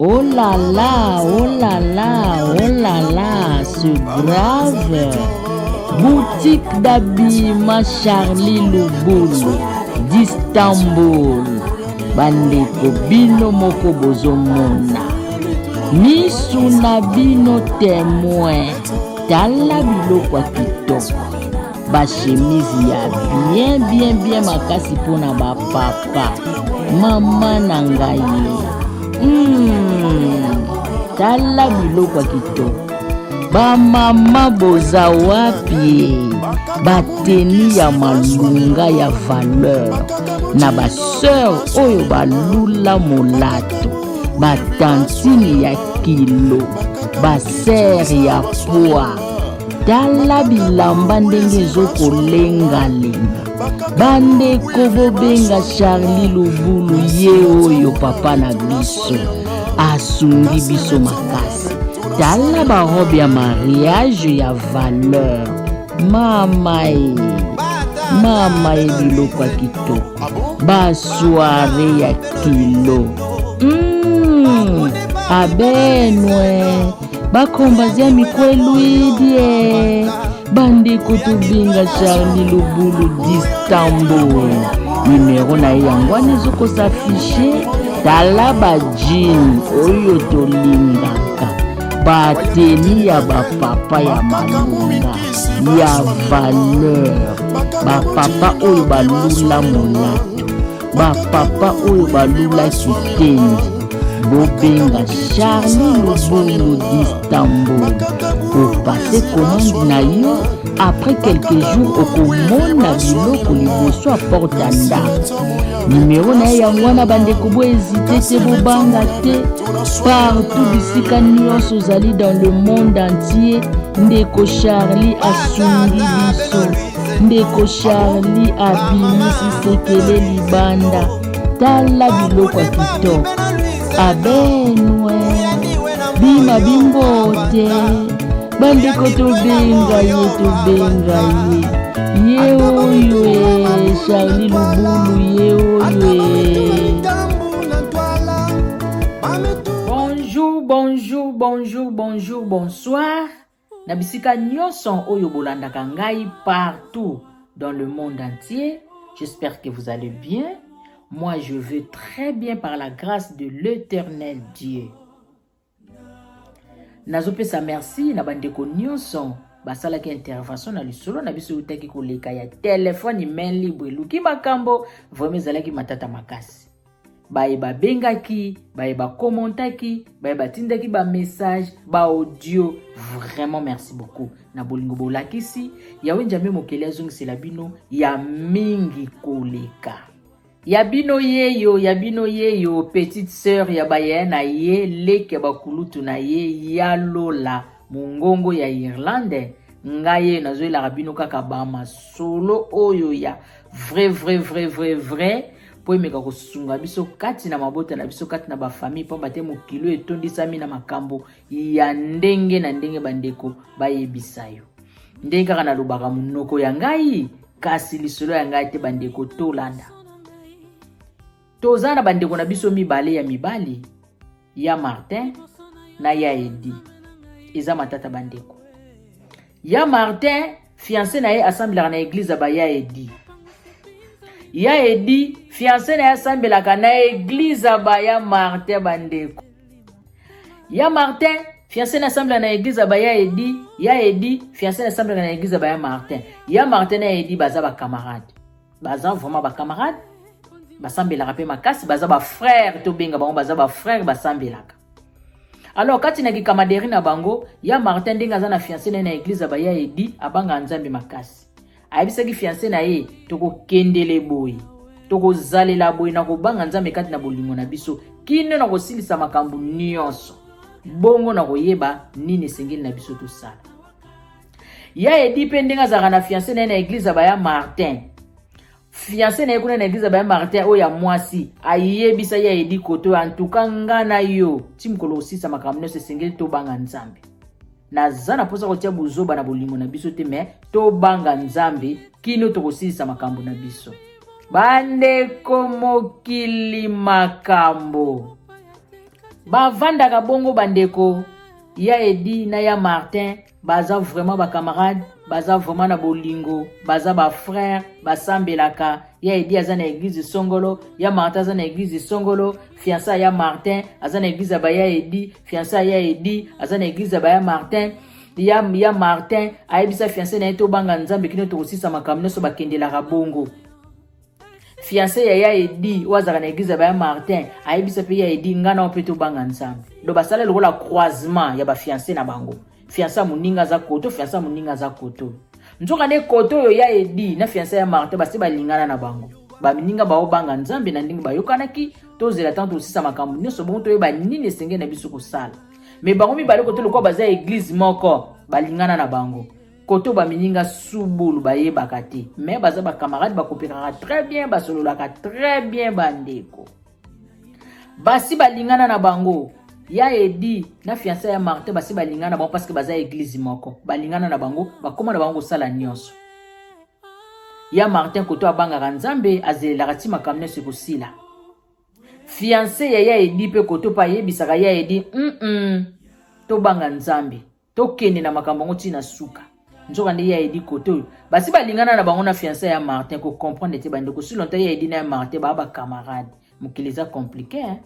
Oh là là, oh là là, oh là là, c'est grave. Boutique d'habillement Charlie Lubulu d'Istanbul. Bandeko bino moko bozomona. Misu na bino témoin. Tala biloko ya kitoko. Ba chemise ya bien makasi pona ba papa. Mama na ngai. Tala biloko ya kitoko. Ba mama boza wapi? Ba teni ya malunga ya valeur. Na ba sœur oyo balula molato. Ba tantine ya kilo. Ba sere ya poa. Tala bilamba ndenge ezokolengalenga. Bandeko bobenga Charlie Lubulu ye oyo papa na biso. Asungi biso makasi. Tala ba robe ya mariage ya valeur. Mama biloko ya kitoko. Ba soirée ya kilo. Abenwe. Bakombazia mikwelu idie. Bandeko tobinga Charlie Lubulu d'Istanbul. Numéro na yangwani zoko s'afficher. Tala ba jean oyo tolingaka. Bateni ya bapapa ya malunga ya valeur. Bapapa oyo balula molato. Bapapa oyo balula kitendi. Bobenga Charlie Lubulu d'Istanbul. Pour passer commande na yo, après quelques jours okomona biloko liboso à portanda. Numéro na yangwana bandeko bo hésiter te bobanga te. Partout bisika nyonso ozali dans le monde entier. Ndeko Charlie asungi biso. Ndeko Charlie abimisi sekele libanda. Tala biloko ya kitoko. Abenwe bima bimbote. Bandeko tobenga ye oyo Charlie Lubulu ye oyo. Bonjour, bonsoir. Na bisika nyonso oyo bolandaka ngai partout dans le monde entier. J'espère que vous allez bien. Moi, je vais très bien par la grâce de l'Éternel Dieu. Nazopesa merci na bandeko nyonso basalaki intervention na lisolo na biso utaki koleka ya telefone main libre luki makambo vraiment ezalaki matata makasi. Baye babengaki, baye bakommentaki, baye batindaki ba message, ba audio, vraiment merci beaucoup. Na bolingo bolakisi yawe njame mokele azongisela bino ya mingi koleka. Yabino yeyo, petite sœur ya baye na ye, leke bakulutu na ye, ya Lola, mungongo ya Irlande, ngaye nazo la rabino kaka bama solo oyo ya vrai, po meka kosunga biso kati na mabota na biso kati na ba famille po bate mokilo etondisami na makambo ya ndenge na ndenge bandeko bayebisayo. Ndenge kaka na lobaka munoko ya ngai, kasi lisolo ya ngai te bandeko tolanda. Tozana bandeko na biso mibale ya Martin na ya Edi. Eza matata bandeko. Ya Martin fiancé na ye assemblera na église ba ya Edi. Ya Edi fiancé na ye assemblera na église ba ya Martin bandeko. Ya Martin fiancé na assemblera na église ba ya Edi. Ya Edi fiancé na assemblera na église ba ya Martin. Ya Martin na Edi baza ba camarade. Baza vraiment ba camarade. Basambelaka pe makasi baza ba frère to benga bango baza ba frère basambelaka. Alors kati na kikamaderi na bango ya Martin ndenge aza na fiancé na église ba ya Edi abanga nzambe makasi. Ayebisaki fiancé na ye toko kendele boy. Toko zalela boy na kobanga nzambe kati na bolingo na biso kino na kosilisa makambu nyonso. Bongo na koyeba nini sengeli na biso to sala. Ya Edi pe ndenge aza na fiancé na église ba ya Martin. Fiancé na ekuna na église ba Martin oya mwasi ayebisa ya Edi koto en tout cas ngana yo timkolo osisa makamno se sengeli to banga nzambe na zana posa kotia buzoba na bolingo na biso te me to banga nzambe kino to kosisa makambo na biso bande komokili makambo bavandaka bongo bandeko. Ya Edi na ya Martin baza vraiment ba camarade, baza vraiment na bolingo, baza ba frère, basambelaka. Ya Edi aza na église Songolo, ya Martin aza na église Songolo, fiancé ya Martin aza na église ba ya Edi, fiancé ya Edi aza na église ba ya Martin. Ya Martin ayebisa fiancé na eto banga nzambe kino to kosisa makamno so bakendelaka bongo. Fiancé ya Edi wazaka na église ba ya Martin ayebisa pe ya Edi ngana opeto banga nzambe. Do basala lokola croisement ya ba fiancé na bango. Fiancé muninga za koto, fiancé muninga za koto. Nzoka ne koto yo ya Edi na fiancé ya Martin basi balingana na bango. Ba mininga ba obanga nzambe na ndinga ba yokanaki to zela tanto osisa makambo nyonso bongo to yeba nini esenge na biso kosala. Me bango mibale koto lokwa baza église moko balingana na bango. Koto ba mininga subulu ba yebaka te. Me baza ba camarade ba kopekaka très bien, ba sololaka très bien bandeko. Basi balingana na bango. Ya Edi na fiancé ya Martin basi balingana bango parce que baza église moko. Balingana na bango, bakoma na bango sala nyonso. Ya Martin koto abanga nzambe azelaka ti makamne se kosila. Fiancé ya Edi pe koto pa yebisaka ya Edi, to banga nzambe, to kende na makambo ngo tina suka. Nzoka nde ya Edi koto. Basi balingana na bango na fiancé ya Martin ko comprendre te bandeko si longtemps ya Edi na ya Martin ba camarade. Mukiliza compliqué hein.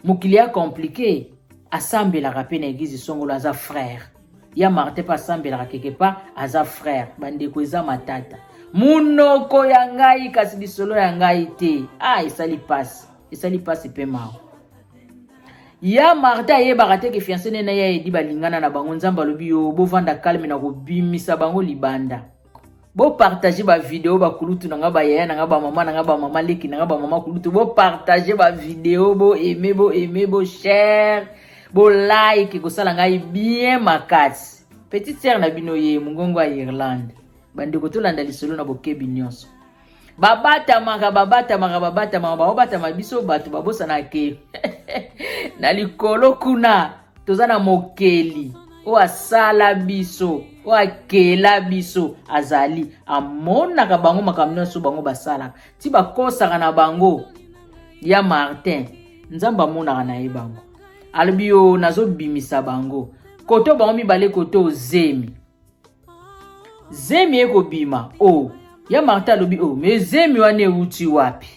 Mukilia compliqué, assemble la rapé na église Songolo aza frère. Ya Martin pa assemble la quelque part aza frère. Bandeko eza matata. Munoko ya ngai kasi bisolo ya ngai te. Esali passe pe mao. Ya Martin yebaka te ke fiancé na ya Edi balingana na bango nzamba lobi yo bovanda calme na kobimisa bango libanda. Bo partager ba vidéo ba kulutu na nga ba yaya na nga ba mama leki na nga ba mama kulutu bo partager ba vidéo bo aimer bo share bo like ko sala ngai bien makasi. Petite sœur na bino ye mungongo ya Irlande bande ko tolanda lisolo na bokebi nyonso babata maka babata biso batu babosa na ke na likolo kuna tozana mokeli o asala biso o akela biso azali amona ka bango makamno so bango basala ti bakosaka na bango ya Martin nzamba mona na ye bango albio nazo bimisa bango koto bango mibale koto zemi eko bima ya Martin lobi mais zemi wane uti wapi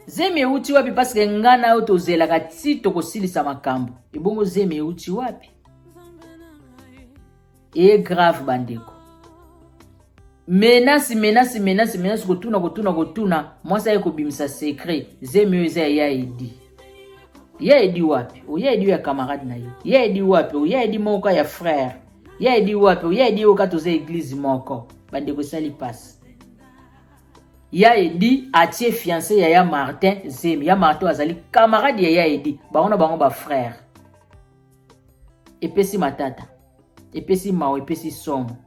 zemi uti wapi parce que ngana o tozela ka tito kosilisa makambo ebongo zemi uti wapi grave bandeko. Menace kotuna mwasa yeko bimisa secret zemi eza ya Edi. Ya Edi wapi? Ya Edi ya camarade na yo. Ya Edi wapi? Ya Edi moko ya frère. Ya Edi wapi? Ya Edi oka toza église moko. Bandeko sali passe. Ya Edi atie fiancé ya Martin zemi. Ya Martin azali camarade ya Edi. Baona bango ba frère. Epesi matata. Epesi mao, epesi somo.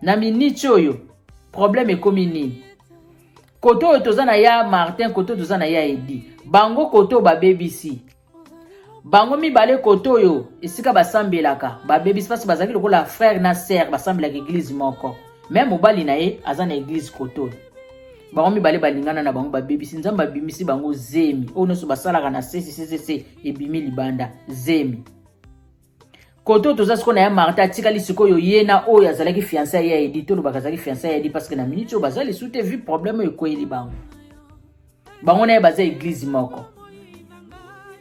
Na minute oyo, problème ekomi nini? Koto oyo toza na ya Martin, koto toza na ya Edi. Bango koto ba BBC. Bango mibale koto oyo, esika basambelaka. Ba BBC parce bazaki lokola frère na sœur basambelaka église moko. Même mobali na ye aza na église koto. Bango mibale balingana na bango ba BBC nzamba bimisi bango zemi. Ono so basalaka na CCCC ebimi libanda zemi. Koto toza siko na ya Martin atikali sikoyo ye na oyo azalaki fiancé ya Edi to lobaka azalaki fiancé ya Edi parce que na minute oyo bazali sute vu problème ekoyeli bango. Bango na ye baza église moko.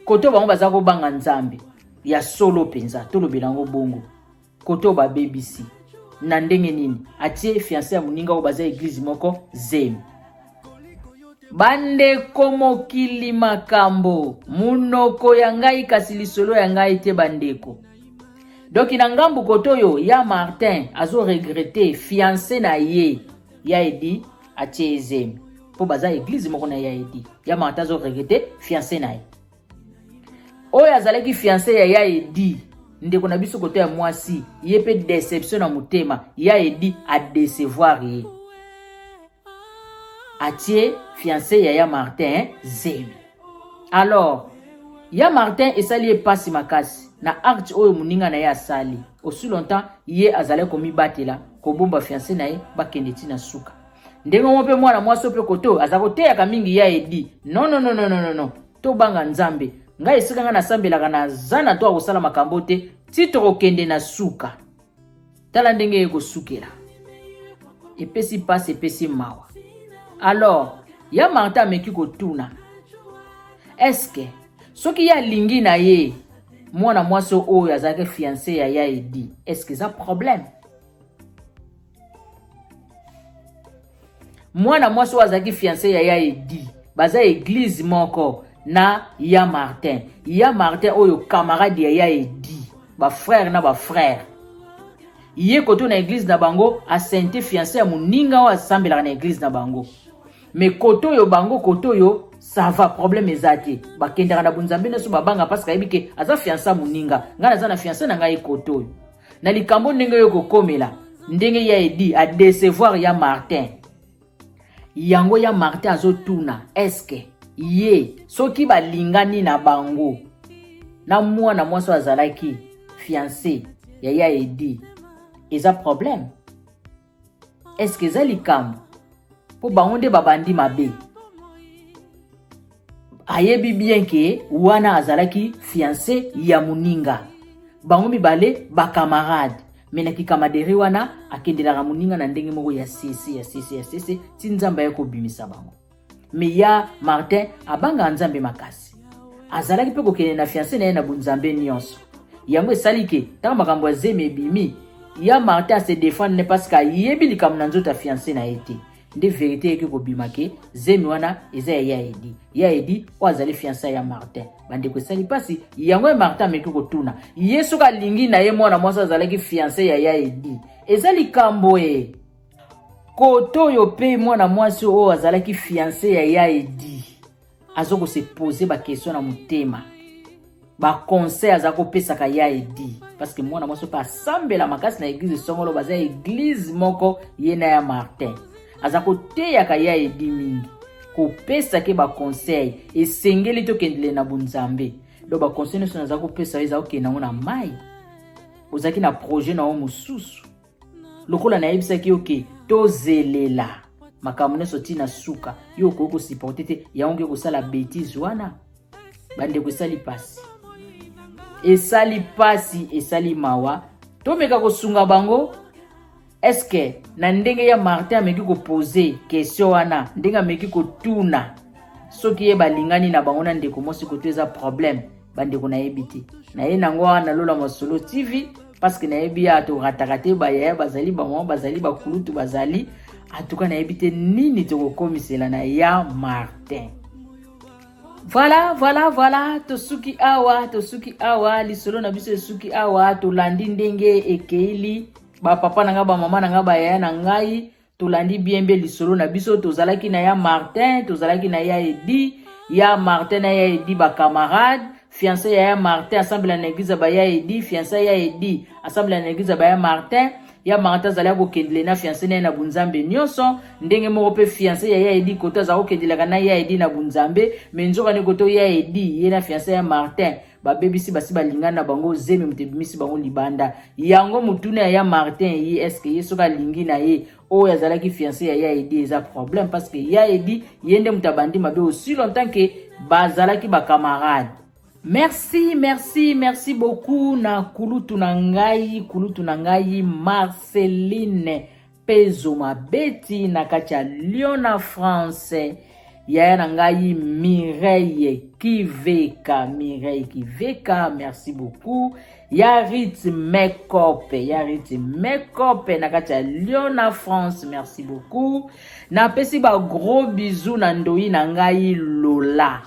Koto bango baza ko banga nzambe ya solo penza to lobelango bongo. Koto ba BBC na ndenge nini atie fiancé ya muninga o baza église moko zemi. Bande komokili makambo munoko ya ngai kasi lisolo ya ngai te bandeko. Donc na ngambu kotoyo ya Martin azo regretter fiancé na ye ya Edi atie zemi. Po baza église moko na ya Edi. Ya Martin azo regretter fiancé na ye. Oyo azalaki fiancé ya Edi ndeko na biso koto ya mwasi ye pe déception na mutema ya Edi a décevoir ye. Atie fiancé ya Martin zemi. Alors ya Martin esali epasi makasi na acte oyo muninga na ye asali. Aussi longtemps ye azale komi batela ko bomba fiancé na ye bakende tina suka. Ndenge mope mwana mwasi pe koto azako teya mingi ya Edi. Non. To banga nzambe nga esika nga nasambelaka na zana to akosala makambo te ti tokokende na suka tala ndenge ekosukela epesi pasi epesi mawa. Alors ya Martin ameki kotuna eske soki ya lingi na ye mwana mwasi oyo azalaki fiancé ya ya Edi eske za problème? Mwana mwasi oyo azalaki fiancé ya ya Edi baza église moko na ya Martin. Ya Martin oyo camarade ya ya Edi ba frère na ba frère ye koto na église na bango asente fiancé ya moninga oyo asambelaka na église na bango. Mais koto yo bango koto yo ça va problème ezate bakendaka na bunzambe neso babanga parce que ayebike aza fiancé moninga nga naza na fiancé na ngai koto yo na likambo ndenge yo kokomela ndenge ya Edi a décevoir ya Martin. Yango ya Martin azotuna eske ye soki balingani na bango na mwana mwasi azalaki fiancé ya Edi eza problème? Eske eza likambo po bango nde babandi mabe? Ayebi bien ke wana azalaki fiancé ya moninga bango mibale ba camarade mena ki kamaderi wana akendelaka moninga na ndenge moko ya sisi ti nzambe ya kobimisa bango. Me ya Martin abanga nzambe makasi azalaki pe kokende na fiancé na ye na bunzambe nyonso yango esali ke tanga makambo ya zemi ebimi ya Martin se défendre parce que ayebi likambo na nzoto ya fiancé na ye te nde vérité eke kobima ke zemi wana eza ya Edi. Ya Edi o azali fiancé ya Martin bandeko esali pasi yango ya Martin ameki kotuna ye soki alingi na ye mwana mwasi azalaki fiancé ya Edi eza likambo e koto oyo pe mwana mwasi oyo azalaki fiancé ya Edi azoko se poser ba question na motema ba conseil azako pesaka ya Edi parce que mwana mwasi pa asambela makasi na église songolo baza église moko ye na ya Martin azako teyaka ya Edi mingi kopesa ke ba conseil esengeli to kendele na bunzambe do ba conseil neso azako pesa eza okena ngona mai ozaki na projet na o mususu lokola na yebisa ki oke tozelela makambo neso tina suka yo ko supporter te yango ko sala bêtise wana bande ko sali pasi esali mawa to meka ko sunga bango. Eske na ndenge ya Martin ameki ko poser question wana ndenge ameki ko tuna soki ye balingani na bango na ndeko mosi koto eza problème bandeko na yebiti na ye nango wana lola Masolo TV parce que na yebi ya to ratakate ba ya bazali ba mwa bazali ba kulutu bazali atuka na yebite nini to komisela na ya Martin. Voilà tosuki awa lisolo na biso suki awa to landi ndenge ekeili ba papa nanga ba mama nanga ba ya na ngai tolandi bienbe lisolo na biso tozalaki na ya Martin tozalaki na ya Edi ya Martin na ya Edi ba camarade fiancé ya Martin assemble na église ba ya Edi fiancé ya Edi assemble na église ba ya Martin zala ko kendele na fiancé na bunzambe nyonso ndenge moko pe fiancé ya Edi kota za ko kendela na ya Edi na bunzambe menzoka ni koto ya Edi ye na fiancé ya Martin ba bebisi basi balingana bango zemi mutebimisi bango libanda yango mutuna ya Martin yi eske yeso ka lingi na ye o yazalaki fiancé ya Edi eza problème parce que ya Edi yende mutabandi mabe aussi longtemps que bazalaki ba camarade. Merci beaucoup na kulutu na ngai Marceline Pezo Mabeti na kacha Lyon na France ya na ngai Mireille Kiveka merci beaucoup ya Rit Makeup na kacha Lyon na France merci beaucoup na pesi ba gros bisous na ndoi na ngai Lola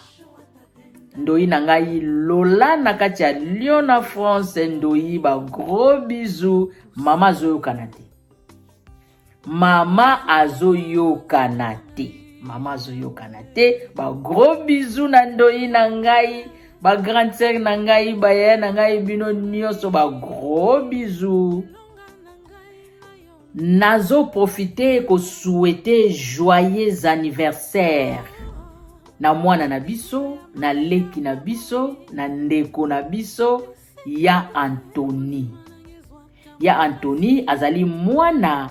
na kati ya Lyon na France ndoi ba gros bisous mama azoyokana te ba gros bisous na ndoi na ngai ba grande sœur na ngai ba ya na ngai bino nyonso ba gros bisous. Nazo profiter ko souhaiter joyeux anniversaire na mwana na biso, na leki na biso, na ndeko na biso, ya Anthony. Ya Anthony azali mwana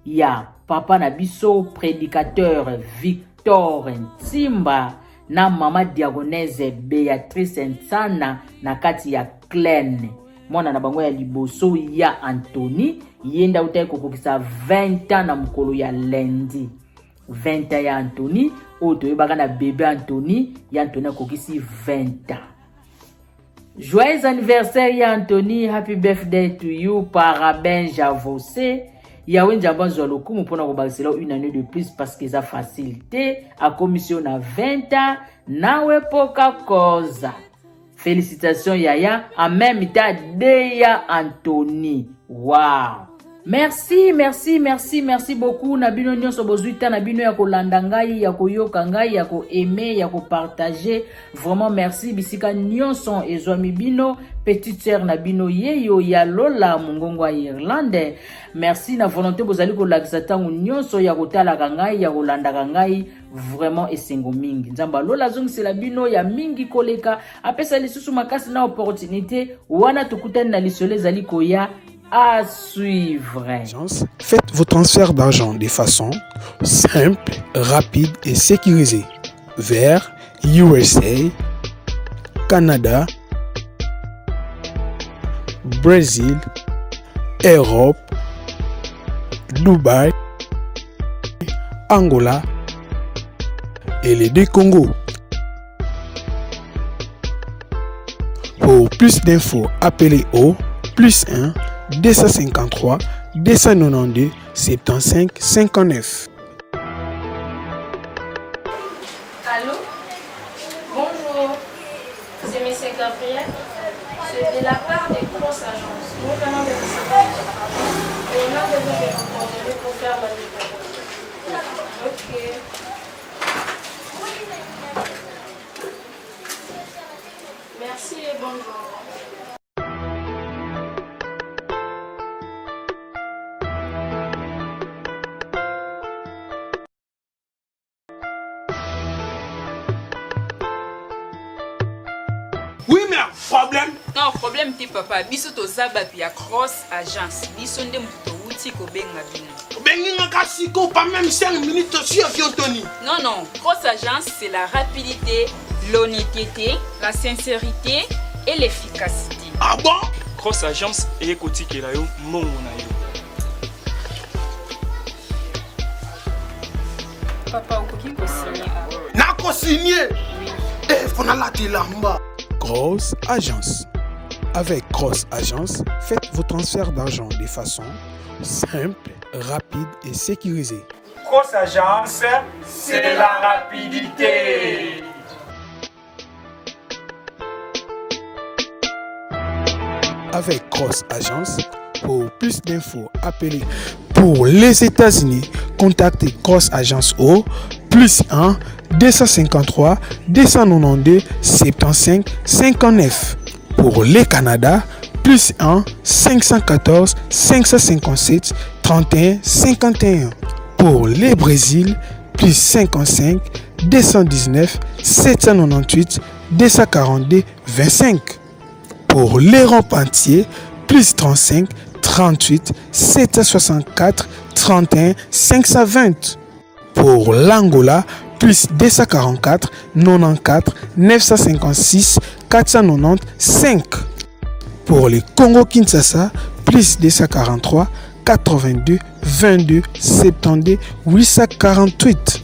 ya papa na biso prédicateur Victor Ntimba na mama diagonese Beatrice Nsana na kati ya Kleine. Mwana na bango ya liboso ya Anthony yenda utai kokokisa 20 ans na mukolo ya lundi. 20 ans ya Anthony oto yebaka na bébé Anthony ya Anthony kokisi 20 ans. Joyeux anniversaire ya Anthony, happy birthday to you, parabènes Javosé. Yawe njamba zoloku mpona kobakisela une année de plus parce que ça facilité a commission na 20 ans nawe poka koza. Félicitations Yaya, en même temps Deya Anthony. Wow. Merci beaucoup. Nabino nyonso bozuita nabino ya kolanda ngai, ya koyoka ngai, ya ko aimer, ya ko partager. Vraiment merci bisika nyonso ezwami bino. Petite sœur nabino yeyo ya Lola mungongo ya Irlande. Merci na volonté bozali ko lakisa tangu nyonso ya kotala ngai, ya kolanda ngai. Vraiment esengo mingi. Nzamba Lola zongisela bino ya mingi koleka. Apesa lisusu makasi na opportunité wana tukutani na lisole zali koya à suivre. Faites vos transferts d'argent de façon simple, rapide et sécurisée vers USA, Canada, Brésil, Europe, Dubaï, Angola et les deux Congos. Pour plus d'infos, appelez au +1 253 292 75 59. Allô? Bonjour, c'est M. Gabriel. C'est de la part des grosses agences. Nous venons de recevoir votre rapport et on a besoin de vos coordonnées pour faire la livraison. Ok. Merci et bonjour. Oui, mais problème. Non, problème ti papa. Biso to zaba pia cross agence. Biso nde mto uti ko benga bino. Benga kasiko pas même 5 minutes sur Anthony. Non, cross agence c'est la rapidité, l'honnêteté, la sincérité et l'efficacité. Ah bon? Cross agence et kotikela yo mongo na yo. Papa okoki ko signer. Na ko signer. Eh, fona la tilamba. Cross Agence. Avec Cross Agence, faites vos transferts d'argent de façon simple, rapide et sécurisée. Cross agence, c'est la rapidité. Avec Cross Agence, pour plus d'infos, appelez. Pour les États-Unis, contactez Cross Agence au +1 253 292 75 59. Pour les Canada, +1 514 557 31 51. Pour les Brésil, +55 219 798 242 25. Pour l'Europe entier, +35 38 764 31 520. Pour l'Angola, +244 94 956 495. Pour le Congo Kinshasa, +243 82 22 72 848.